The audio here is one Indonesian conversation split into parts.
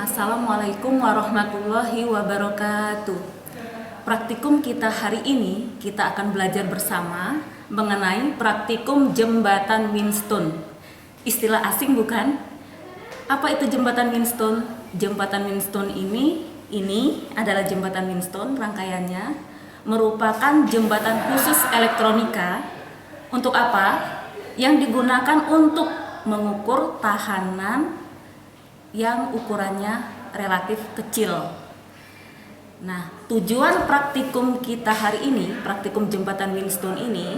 Assalamualaikum warahmatullahi wabarakatuh. Praktikum kita hari ini, kita akan belajar bersama mengenai praktikum jembatan Winston. Istilah asing bukan? Apa itu jembatan Winston? Jembatan Winston ini adalah jembatan Winston, rangkaiannya merupakan jembatan khusus elektronika. Untuk apa? Yang digunakan untuk mengukur tahanan yang ukurannya relatif kecil. Nah, tujuan praktikum kita hari ini, praktikum jembatan Winston ini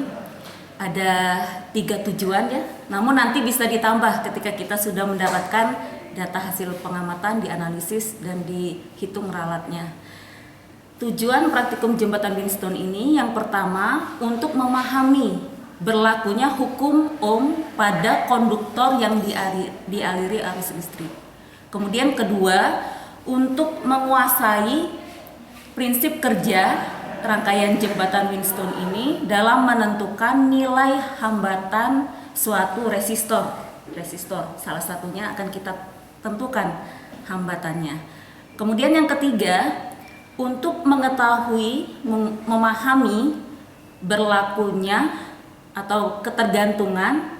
ada 3 tujuan ya. Namun nanti bisa ditambah ketika kita sudah mendapatkan data hasil pengamatan, dianalisis dan dihitung ralatnya. Tujuan praktikum jembatan Winston ini yang pertama untuk memahami berlakunya hukum Ohm pada konduktor yang dialiri arus listrik. Kemudian kedua, untuk menguasai prinsip kerja rangkaian jembatan Winston ini dalam menentukan nilai hambatan suatu resistor. Salah satunya akan kita tentukan hambatannya. Kemudian yang ketiga, untuk mengetahui, memahami berlakunya atau ketergantungan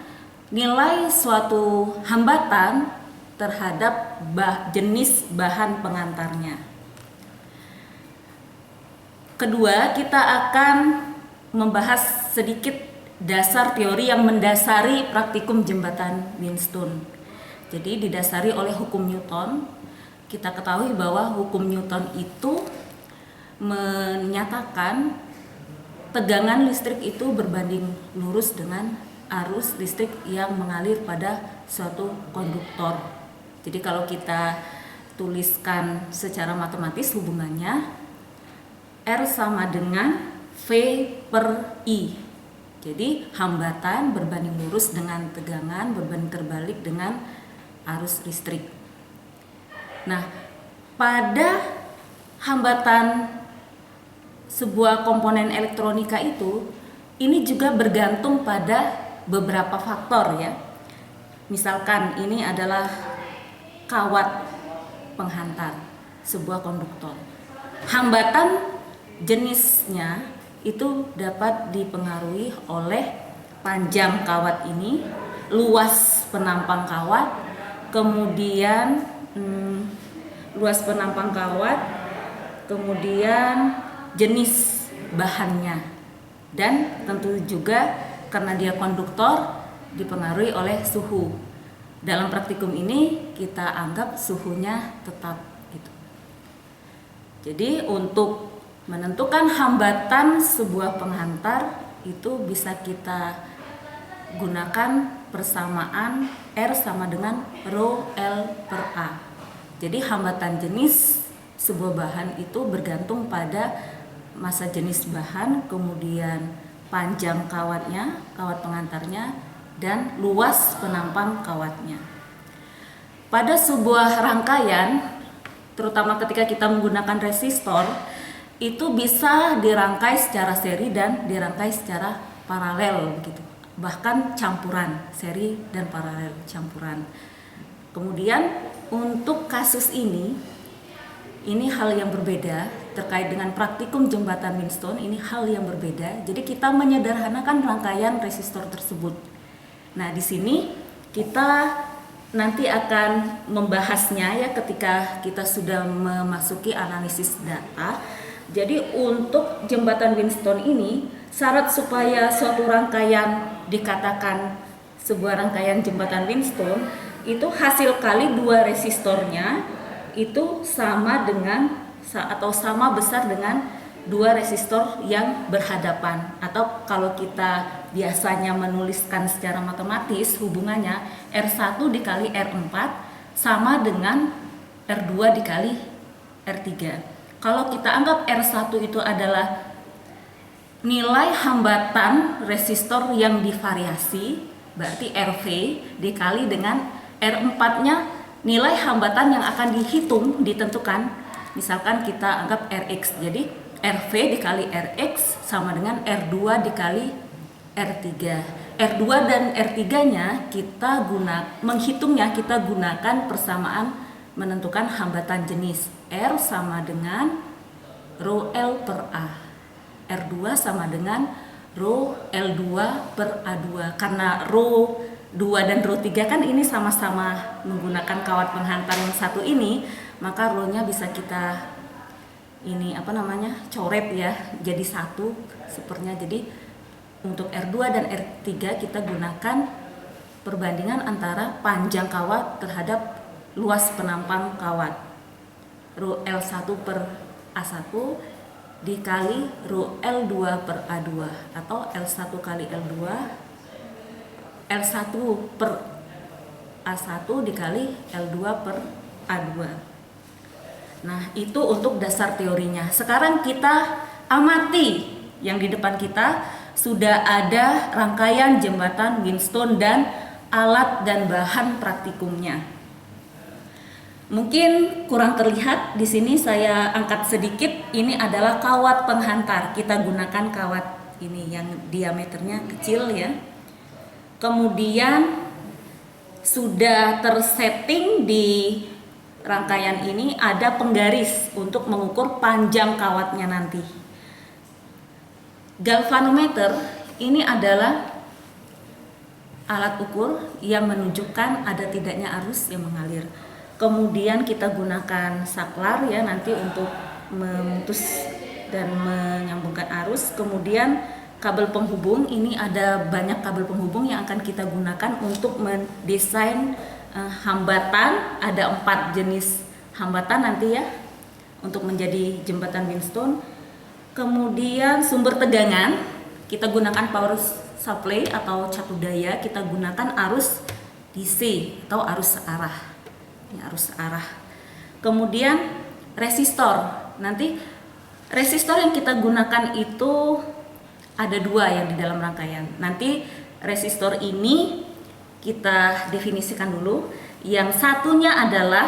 nilai suatu hambatan terhadap jenis bahan pengantarnya. Kedua, kita akan membahas sedikit dasar teori yang mendasari praktikum jembatan Winston. Jadi didasari oleh hukum Newton. Kita ketahui bahwa hukum Newton itu menyatakan tegangan listrik itu berbanding lurus dengan arus listrik yang mengalir pada suatu konduktor. Jadi kalau kita tuliskan secara matematis hubungannya R sama dengan V per I. Jadi hambatan berbanding lurus dengan tegangan berbanding terbalik dengan arus listrik. Nah, pada hambatan sebuah komponen elektronika itu ini juga bergantung pada beberapa faktor ya. Misalkan ini adalah kawat penghantar sebuah konduktor. Hambatan jenisnya itu dapat dipengaruhi oleh panjang kawat ini, luas penampang kawat, kemudian kemudian jenis bahannya, dan tentu juga karena dia konduktor dipengaruhi oleh suhu. Dalam praktikum ini kita anggap suhunya tetap gitu. Jadi untuk menentukan hambatan sebuah penghantar itu bisa kita gunakan persamaan R sama dengan rho L per A. Jadi hambatan jenis sebuah bahan itu bergantung pada massa jenis bahan, kemudian panjang kawatnya, kawat pengantarnya, dan luas penampang kawatnya. Pada sebuah rangkaian, terutama ketika kita menggunakan resistor, itu bisa dirangkai secara seri dan dirangkai secara paralel begitu. Bahkan campuran, seri dan paralel campuran. Kemudian untuk kasus ini hal yang berbeda terkait dengan praktikum jembatan Winston, ini hal yang berbeda. Jadi kita menyederhanakan rangkaian resistor tersebut. Nah, di sini kita nanti akan membahasnya ya ketika kita sudah memasuki analisis data. Jadi untuk jembatan Winston ini, syarat supaya suatu rangkaian dikatakan sebuah rangkaian jembatan Winston itu hasil kali 2 resistornya itu sama dengan atau sama besar dengan 2 resistor yang berhadapan, atau kalau kita biasanya menuliskan secara matematis hubungannya R1 dikali R4 sama dengan R2 dikali R3. Kalau kita anggap R1 itu adalah nilai hambatan resistor yang divariasi, berarti RV dikali dengan R4-nya nilai hambatan yang akan dihitung, ditentukan. Misalkan kita anggap Rx, jadi RV dikali Rx sama dengan R2 dikali R3. R2 dan R3-nya kita menghitungnya kita gunakan persamaan menentukan hambatan jenis. R sama dengan rho L per A. R2 sama dengan rho L2 per A2. Karena rho 2 dan rho 3 kan ini sama-sama menggunakan kawat penghantar yang satu ini, maka rho-nya bisa kita coret ya jadi satu supernya. Jadi untuk R2 dan R3 kita gunakan perbandingan antara panjang kawat terhadap luas penampang kawat. Rho L1 per A1 dikali rho L2 per A2 atau L1 kali L2 L1 per A1 dikali L2 per A2. Nah, itu untuk dasar teorinya. Sekarang kita amati yang di depan kita sudah ada rangkaian jembatan Whinstone dan alat dan bahan praktikumnya. Mungkin kurang terlihat di sini, saya angkat sedikit. Ini adalah kawat penghantar. Kita gunakan kawat ini yang diameternya kecil ya. Kemudian sudah tersetting di rangkaian ini ada penggaris untuk mengukur panjang kawatnya nanti. Galvanometer ini adalah alat ukur yang menunjukkan ada tidaknya arus yang mengalir. Kemudian kita gunakan saklar ya nanti untuk memutus dan menyambungkan arus. Kemudian kabel penghubung, ini ada banyak kabel penghubung yang akan kita gunakan untuk mendesain hambatan. Ada 4 jenis hambatan nanti ya untuk menjadi jembatan Whinstone. Kemudian sumber tegangan, kita gunakan power supply atau catu daya, kita gunakan arus DC atau arus searah. Ini arus searah. Kemudian resistor, nanti resistor yang kita gunakan itu ada 2 yang di dalam rangkaian. Nanti resistor ini kita definisikan dulu. Yang satunya adalah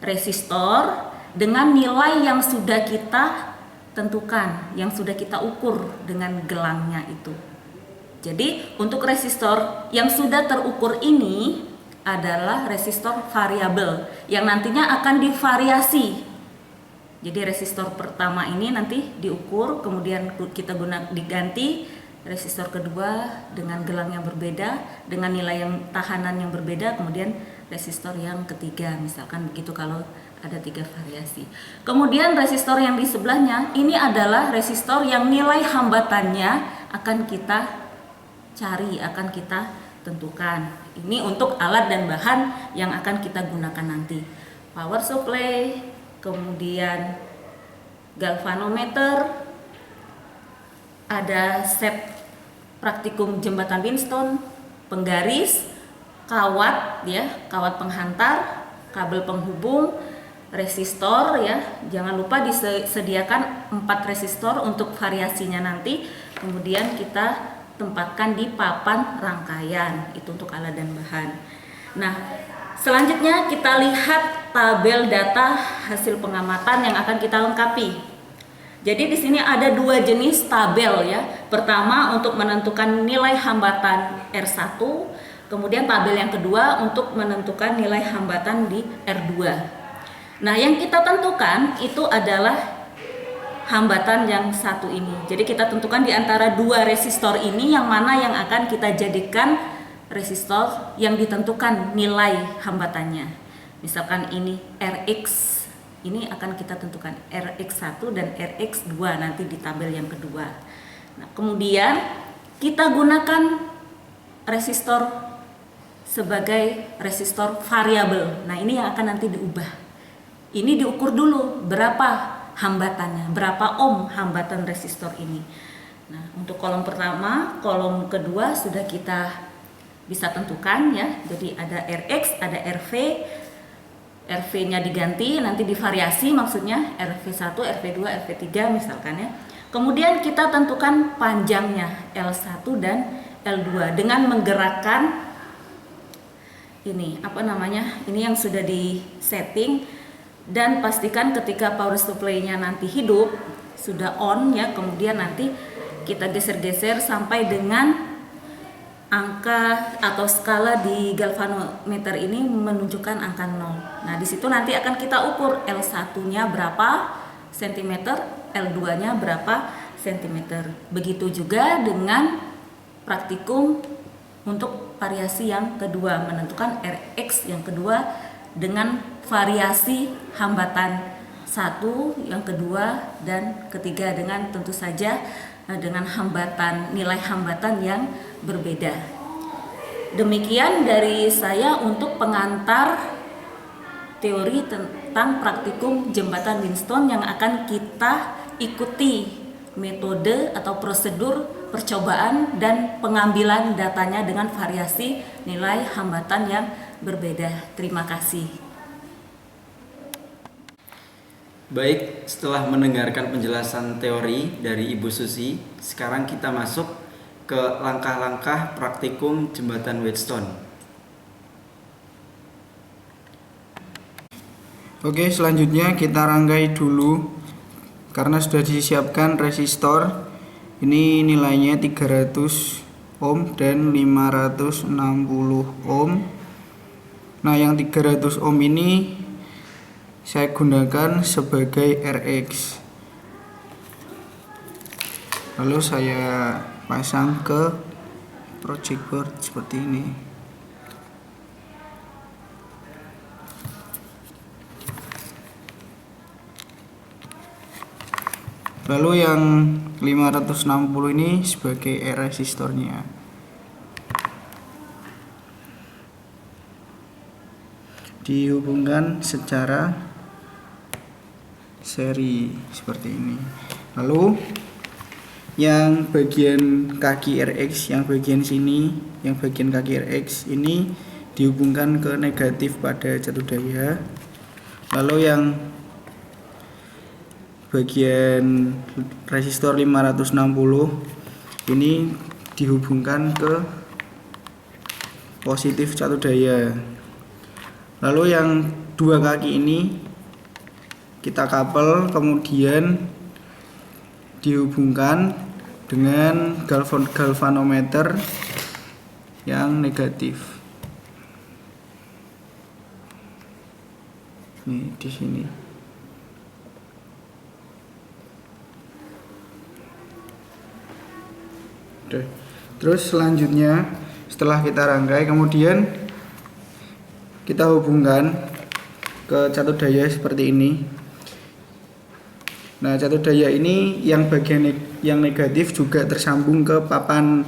resistor dengan nilai yang sudah kita tentukan, yang sudah kita ukur dengan gelangnya itu. Jadi untuk resistor yang sudah terukur ini adalah resistor variabel yang nantinya akan divariasi. Jadi resistor pertama ini nanti diukur, kemudian kita diganti resistor kedua dengan gelang yang berbeda, dengan nilai yang tahanan yang berbeda, kemudian resistor yang ketiga, misalkan begitu kalau ada 3 variasi. Kemudian resistor yang di sebelahnya ini adalah resistor yang nilai hambatannya akan kita cari, akan kita tentukan. Ini untuk alat dan bahan yang akan kita gunakan nanti. Power supply, kemudian galvanometer, ada set praktikum jembatan Whinstone, penggaris, kawat ya, kawat penghantar, kabel penghubung, resistor ya. Jangan lupa disediakan 4 resistor untuk variasinya nanti. Kemudian kita tempatkan di papan rangkaian, itu untuk alat dan bahan. Nah, selanjutnya kita lihat tabel data hasil pengamatan yang akan kita lengkapi. Jadi di sini ada 2 jenis tabel ya. Pertama untuk menentukan nilai hambatan R1, kemudian tabel yang kedua untuk menentukan nilai hambatan di R2. Nah, yang kita tentukan itu adalah hambatan yang satu ini. Jadi kita tentukan di antara 2 resistor ini yang mana yang akan kita jadikan resistor yang ditentukan nilai hambatannya. Misalkan ini Rx, ini akan kita tentukan Rx1 dan Rx2 nanti di tabel yang kedua. Nah, kemudian kita gunakan resistor sebagai resistor variabel. Nah, ini yang akan nanti diubah. Ini diukur dulu berapa hambatannya, berapa ohm hambatan resistor ini. Nah, untuk kolom pertama, kolom kedua sudah kita bisa tentukan ya. Jadi ada Rx, ada RV. RV-nya diganti, nanti divariasi maksudnya RV1, RV2, RV3 misalkan ya. Kemudian kita tentukan panjangnya L1 dan L2 dengan menggerakkan ini ini yang sudah di setting. Dan pastikan ketika power supply-nya nanti hidup, sudah on ya, kemudian nanti kita geser-geser sampai dengan angka atau skala di galvanometer ini menunjukkan angka 0. Nah, di situ nanti akan kita ukur L1-nya berapa cm, L2-nya berapa cm. Begitu juga dengan praktikum untuk variasi yang kedua, menentukan Rx yang kedua dengan variasi hambatan 1, yang kedua dan ketiga dengan tentu saja dengan nilai hambatan yang berbeda. Demikian dari saya untuk pengantar teori tentang praktikum jembatan Wheatstone yang akan kita ikuti metode atau prosedur percobaan dan pengambilan datanya dengan variasi nilai hambatan yang berbeda. Terima kasih. Baik, setelah mendengarkan penjelasan teori dari Ibu Susi, sekarang kita masuk ke langkah-langkah praktikum jembatan Wheatstone. Oke, selanjutnya kita rangkai dulu karena sudah disiapkan resistor. Ini nilainya 300 ohm dan 560 ohm. Nah, yang 300 ohm ini saya gunakan sebagai Rx. Lalu saya pasang ke project board seperti ini. Lalu yang 560 ini sebagai resistornya. Dihubungkan secara seri seperti ini. Lalu yang bagian kaki Rx, yang bagian sini, yang bagian kaki Rx ini dihubungkan ke negatif pada catu daya. Lalu yang bagian resistor 560 ini dihubungkan ke positif catu daya. Lalu yang dua kaki ini kita kabel, kemudian dihubungkan dengan galvanometer yang negatif. Nih di sini. Oke. Terus selanjutnya setelah kita rangkai, kemudian kita hubungkan ke catu daya seperti ini. Nah, catu daya ini yang bagian yang negatif juga tersambung ke papan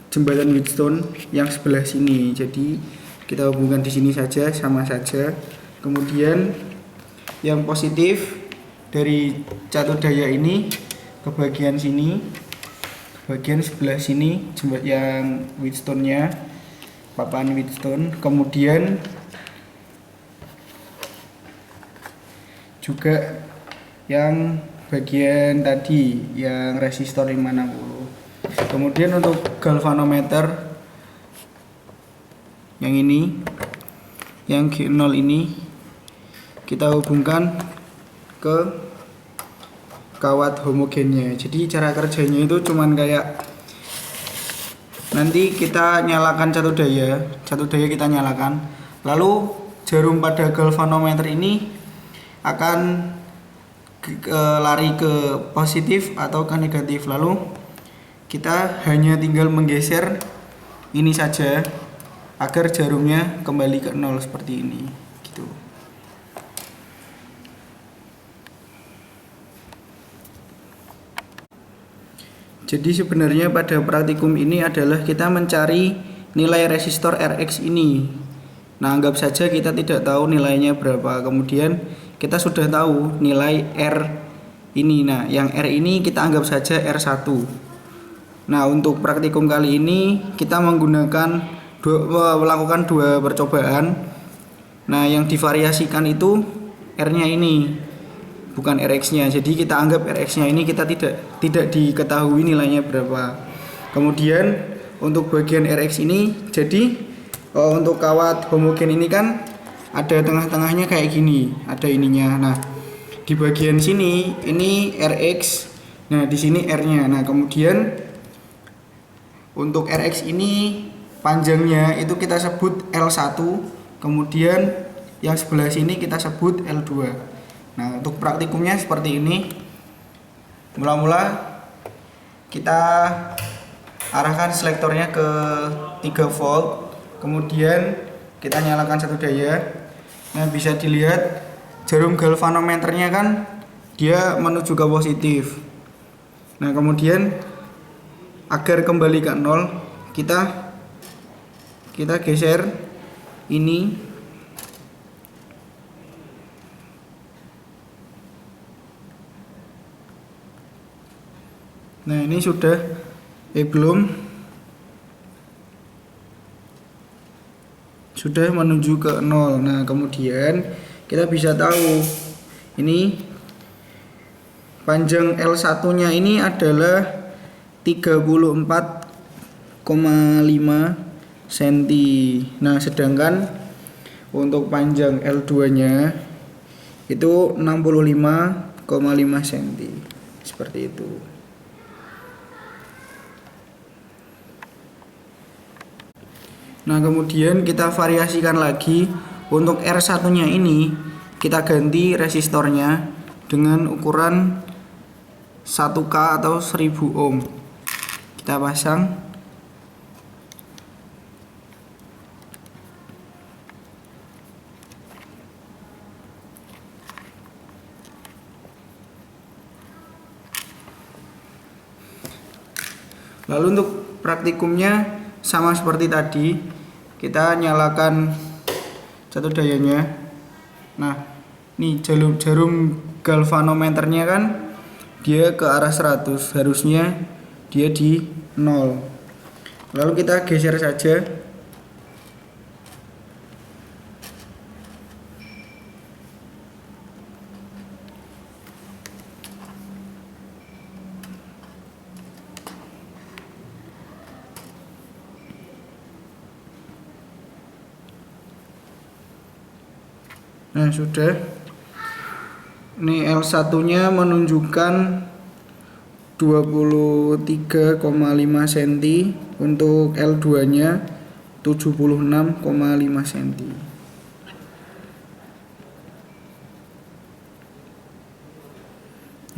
jembatan Wheatstone yang sebelah sini. Jadi kita hubungkan di sini saja, sama saja. Kemudian yang positif dari catu daya ini ke bagian sini, ke bagian sebelah sini jembatan yang Wheatstone-nya, papan Wheatstone. Kemudian juga yang bagian tadi yang resistor 560. Kemudian untuk galvanometer yang ini, yang G0 ini kita hubungkan ke kawat homogennya. Jadi cara kerjanya itu cuman kayak nanti kita nyalakan catu daya kita nyalakan, lalu jarum pada galvanometer ini akan lari ke positif atau ke negatif. Lalu kita hanya tinggal menggeser ini saja agar jarumnya kembali ke 0 seperti ini gitu. Jadi sebenarnya pada praktikum ini adalah kita mencari nilai resistor Rx ini. Nah, anggap saja kita tidak tahu nilainya berapa. Kemudian kita sudah tahu nilai R ini. Nah, yang R ini kita anggap saja R1. Nah, untuk praktikum kali ini kita melakukan dua percobaan. Nah, yang divariasikan itu R-nya ini, bukan Rx-nya. Jadi kita anggap Rx-nya ini kita tidak diketahui nilainya berapa. Kemudian untuk bagian Rx ini, jadi untuk kawat homogen ini kan ada tengah-tengahnya kayak gini, ada ininya. Nah, di bagian sini ini Rx, nah di sini R-nya. Nah, kemudian untuk Rx ini panjangnya itu kita sebut L1, kemudian yang sebelah sini kita sebut L2. Nah, untuk praktikumnya seperti ini. Mula-mula kita arahkan selektornya ke 3 volt, kemudian kita nyalakan satu daya. Nah, bisa dilihat jarum galvanometernya kan dia menuju ke positif. Nah, kemudian agar kembali ke 0, kita geser ini. Nah, ini sudah belum, sudah menuju ke 0. Nah, kemudian kita bisa tahu ini panjang L1 nya ini adalah 34,5 cm. Nah, sedangkan untuk panjang L2 nya itu 65,5 cm. Seperti itu. Nah, kemudian kita variasikan lagi. Untuk R1 nya ini kita ganti resistornya dengan ukuran 1K atau 1000 ohm. Kita pasang. Lalu untuk praktikumnya sama seperti tadi, kita nyalakan satu dayanya. Nah, ini jarum galvanometernya kan dia ke arah 100, harusnya dia di 0. Lalu kita geser saja. Nah, sudah. Ini L1 nya menunjukkan 23,5 cm, untuk L2 nya 76,5 cm.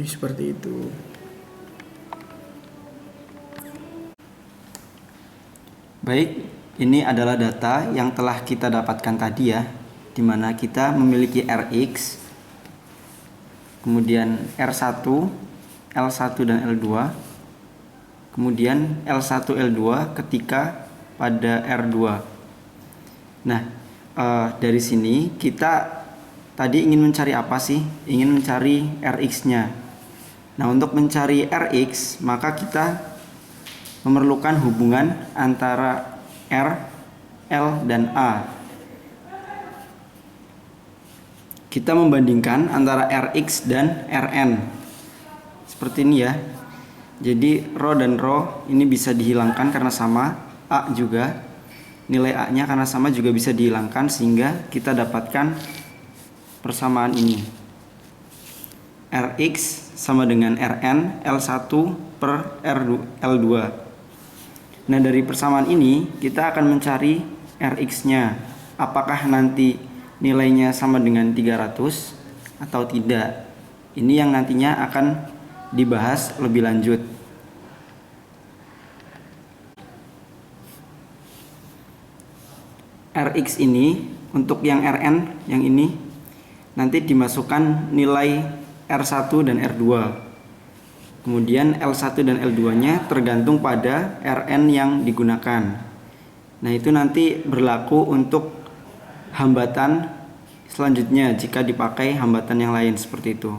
Ini seperti itu. Baik, ini adalah data yang telah kita dapatkan tadi ya, di mana kita memiliki Rx, kemudian R1, L1 dan L2, kemudian L1 L2 ketika pada R2. Nah, dari sini kita tadi ingin mencari apa sih? Ingin mencari Rx-nya. Nah, untuk mencari Rx, maka kita memerlukan hubungan antara R, L, dan A. Kita membandingkan antara Rx dan Rn. Seperti ini ya. Jadi rho dan rho ini bisa dihilangkan karena sama, A juga. Nilai A-nya karena sama juga bisa dihilangkan, sehingga kita dapatkan persamaan ini. Rx sama dengan Rn L1 per L2. Nah, dari persamaan ini kita akan mencari Rx-nya. Apakah nanti nilainya sama dengan 300 atau tidak? Ini yang nantinya akan dibahas lebih lanjut. Rx ini untuk yang Rn yang ini nanti dimasukkan nilai R1 dan R2. Kemudian L1 dan L2-nya tergantung pada Rn yang digunakan. Nah, itu nanti berlaku untuk hambatan selanjutnya jika dipakai hambatan yang lain seperti itu.